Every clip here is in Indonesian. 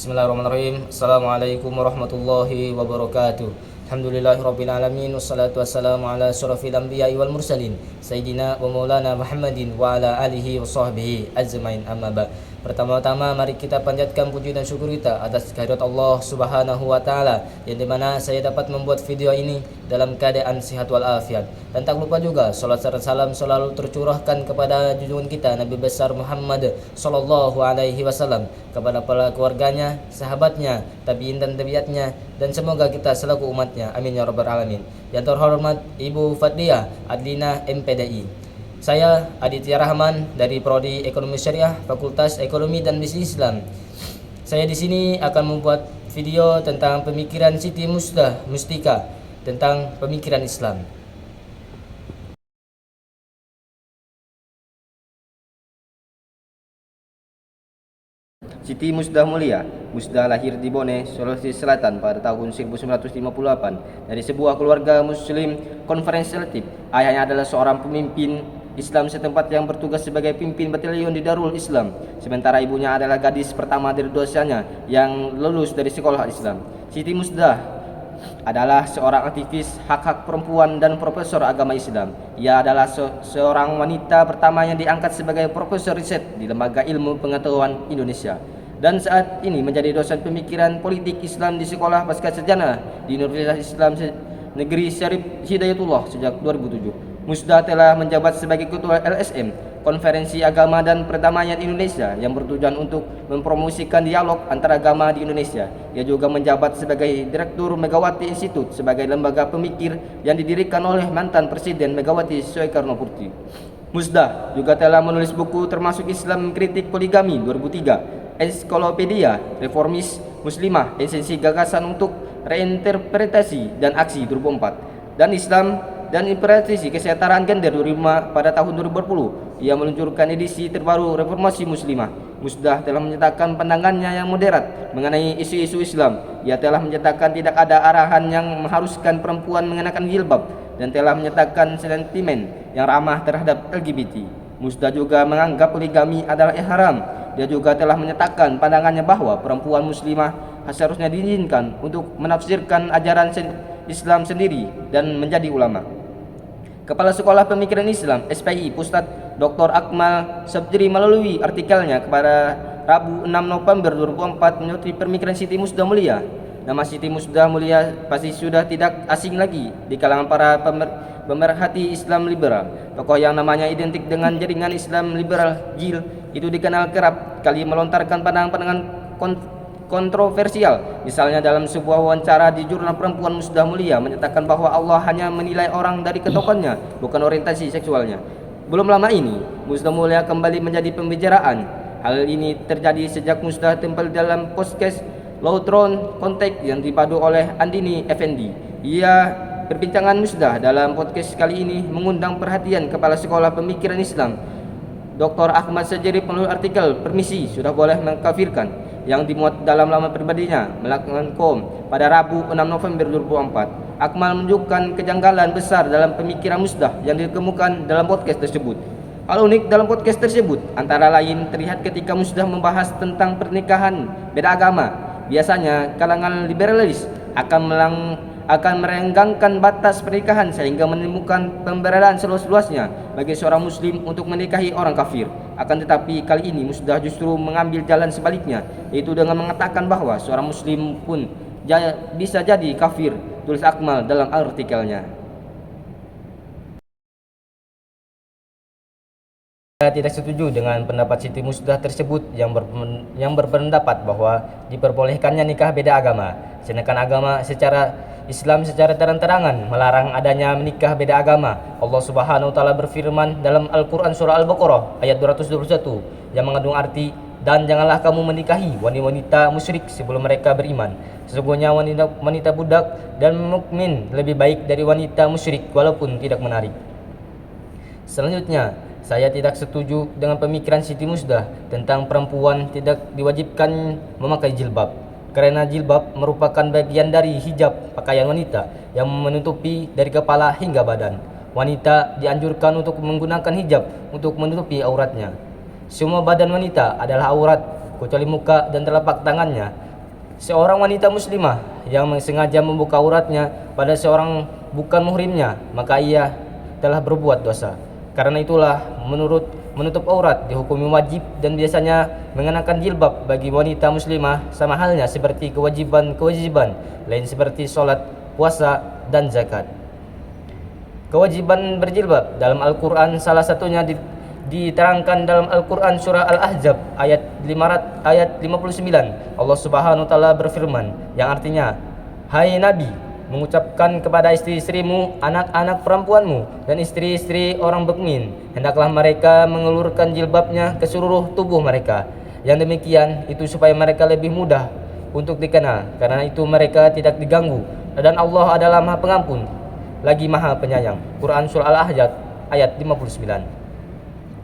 Bismillahirrahmanirrahim. Assalamualaikum warahmatullahi wabarakatuh. Alhamdulillahirabbil alamin wassalatu wassalamu ala asyrafil anbiya'i wal mursalin sayyidina wa maulana Muhammadin wa ala alihi wa sahbihi ajmain, amma ba'd. Pertama-tama mari kita panjatkan puji dan syukur kita atas kehadirat Allah Subhanahu wa taala yang dimana saya dapat membuat video ini dalam keadaan sehat walafiat. Dan tak lupa juga salat serta salam selalu tercurahkan kepada junjungan kita Nabi besar Muhammad sallallahu alaihi wasallam, kepada para keluarganya, sahabatnya, tabi'in dan tabi'atnya, dan semoga kita selaku umatnya, amin ya rabbal alamin. Yang terhormat Ibu Fadliyah Adlina MPDI. Saya Aditya Rahman dari Prodi Ekonomi Syariah, Fakultas Ekonomi dan Bisnis Islam. Saya di sini akan membuat video tentang pemikiran Siti Mustika tentang pemikiran Islam. Siti Musdah Mulia. Musdah lahir di Bone, Sulawesi Selatan pada tahun 1958 dari sebuah keluarga muslim konferensiatif. Ayahnya adalah seorang pemimpin Islam setempat yang bertugas sebagai pimpin batalion di Darul Islam. Sementara ibunya adalah gadis pertama dari dosanya yang lulus dari sekolah Islam. Siti Musdah adalah seorang aktivis hak-hak perempuan dan profesor agama Islam. Ia adalah seorang wanita pertama yang diangkat sebagai profesor riset di Lembaga Ilmu Pengetahuan Indonesia, dan saat ini menjadi dosen pemikiran politik Islam di Sekolah Pascasarjana di Universitas Islam Negeri Syarif Hidayatullah sejak 2007. Musdah telah menjabat sebagai Ketua LSM, Konferensi Agama dan Perdamaian Indonesia, yang bertujuan untuk mempromosikan dialog antara agama di Indonesia. Ia juga menjabat sebagai Direktur Megawati Institute, sebagai lembaga pemikir yang didirikan oleh mantan Presiden Megawati Soekarnoputri. Musdah juga telah menulis buku termasuk Islam Kritik Poligami 2003, Ensiklopedia Reformis Muslimah, Esensi Gagasan untuk Reinterpretasi dan Aksi 2004, dan Islam dan Implementasi Kesetaraan Gender 2005 pada tahun 2020. Ia meluncurkan edisi terbaru Reformasi Muslimah. Musdah telah menyatakan pandangannya yang moderat mengenai isu-isu Islam. Ia telah menyatakan tidak ada arahan yang mengharuskan perempuan mengenakan jilbab dan telah menyatakan sentimen yang ramah terhadap LGBT. Musdah juga menganggap poligami adalah haram. Dia juga telah menyatakan pandangannya bahwa perempuan muslimah seharusnya diizinkan untuk menafsirkan ajaran Islam sendiri dan menjadi ulama. Kepala Sekolah Pemikiran Islam SPI Pusat Dr. Akmal Sabjiri melalui artikelnya kepada Rabu 6 November 2004 menyebut pemikiran Siti Musdah Mulia. Nama Siti Musdah Mulia pasti sudah tidak asing lagi di kalangan para pemerhati Islam liberal. Tokoh yang namanya identik dengan jaringan Islam liberal JIL itu dikenal kerap kali melontarkan pandangan-pandangan kontroversial. Misalnya dalam sebuah wawancara di jurnal Perempuan, Musdah Mulia menyatakan bahwa Allah hanya menilai orang dari ketokonnya, bukan orientasi seksualnya. Belum lama ini, Musdah Mulia kembali menjadi pembicaraan. Hal ini terjadi sejak Musdah tampil dalam podcast Lautron Kontek yang dipadu oleh Andini Effendi. Perbincangan Musdah dalam podcast kali ini mengundang perhatian Kepala Sekolah Pemikiran Islam Dr. Ahmad Sajari penulis artikel "Permisi, sudah boleh mengkafirkan" yang dimuat dalam laman pribadinya melakukan pada Rabu 6 November 2004. Akmal menunjukkan kejanggalan besar dalam pemikiran Musdah yang dikemukakan dalam podcast tersebut. Hal unik dalam podcast tersebut antara lain terlihat ketika Musdah membahas tentang pernikahan beda agama. Biasanya kalangan liberalis akan merenggangkan batas pernikahan sehingga menemukan pemberadaan seluas-luasnya bagi seorang muslim untuk menikahi orang kafir. Akan tetapi kali ini Musdah justru mengambil jalan sebaliknya, yaitu dengan mengatakan bahwa seorang muslim pun bisa jadi kafir, tulis Akmal dalam artikelnya. Saya tidak setuju dengan pendapat Siti Musdah tersebut yang berpendapat bahwa diperbolehkannya nikah beda agama, sedangkan agama Islam secara terang-terangan melarang adanya menikah beda agama. Allah Subhanahu wa taala berfirman dalam Al-Qur'an surah Al-Baqarah ayat 221 yang mengandung arti, "Dan janganlah kamu menikahi wanita musyrik sebelum mereka beriman. Sesungguhnya wanita budak dan mukmin lebih baik dari wanita musyrik walaupun tidak menarik." Selanjutnya, saya tidak setuju dengan pemikiran Siti Musdah tentang perempuan tidak diwajibkan memakai jilbab. Karena jilbab merupakan bagian dari hijab pakaian wanita yang menutupi dari kepala hingga badan. Wanita dianjurkan untuk menggunakan hijab untuk menutupi auratnya. Semua badan wanita adalah aurat kecuali muka dan telapak tangannya. Seorang wanita muslimah yang sengaja membuka auratnya pada seorang bukan muhrimnya, maka ia telah berbuat dosa. Karena itulah menutup aurat dihukumi wajib, dan biasanya mengenakan jilbab bagi wanita muslimah sama halnya seperti kewajiban lain seperti sholat, puasa, dan zakat. Kewajiban berjilbab dalam Al-Quran salah satunya diterangkan dalam Al-Quran surah Al-Ahzab ayat 59. Allah Subhanahu wa taala berfirman yang artinya, "Hai Nabi, mengucapkan kepada istri-istrimu, anak-anak perempuanmu, dan istri-istri orang mukmin, hendaklah mereka mengelurkan jilbabnya ke seluruh tubuh mereka. Yang demikian itu supaya mereka lebih mudah untuk dikenal, karena itu mereka tidak diganggu, dan Allah adalah Maha Pengampun lagi Maha Penyayang." Quran surah Al-Ahzab ayat 59.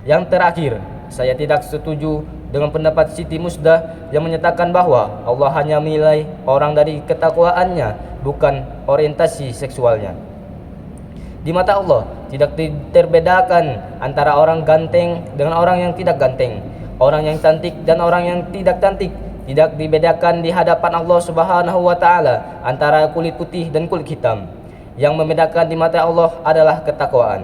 Yang terakhir, saya tidak setuju dengan pendapat Siti Musdah yang menyatakan bahwa Allah hanya menilai orang dari ketakwaannya, bukan orientasi seksualnya. Di mata Allah tidak terbedakan antara orang ganteng dengan orang yang tidak ganteng, orang yang cantik dan orang yang tidak cantik. Tidak dibedakan di hadapan Allah Subhanahu wa taala antara kulit putih dan kulit hitam. Yang membedakan di mata Allah adalah ketakwaan.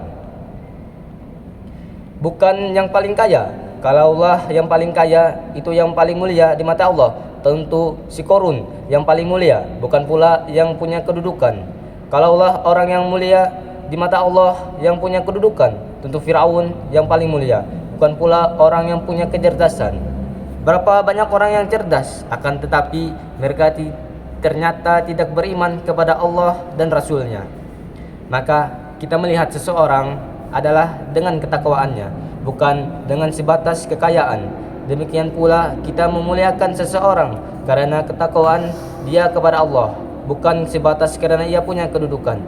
Bukan yang paling kaya. Kalau Allah yang paling kaya, itu yang paling mulia di mata Allah, tentu si Korun yang paling mulia, bukan pula yang punya kedudukan. Kalau Allah orang yang mulia di mata Allah yang punya kedudukan, tentu Firaun yang paling mulia, bukan pula orang yang punya kecerdasan. Berapa banyak orang yang cerdas, akan tetapi mereka ternyata tidak beriman kepada Allah dan Rasulnya. Maka kita melihat seseorang adalah dengan ketakwaannya, bukan dengan sebatas kekayaan. Demikian pula kita memuliakan seseorang karena ketakwaan dia kepada Allah, bukan sebatas karena ia punya kedudukan.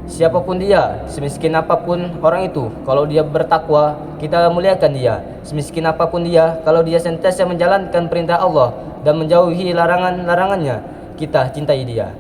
Siapapun dia, semiskin apapun orang itu, kalau dia bertakwa, kita muliakan dia. Semiskin apapun dia, kalau dia sentiasa menjalankan perintah Allah dan menjauhi larangan-larangannya, kita cintai dia.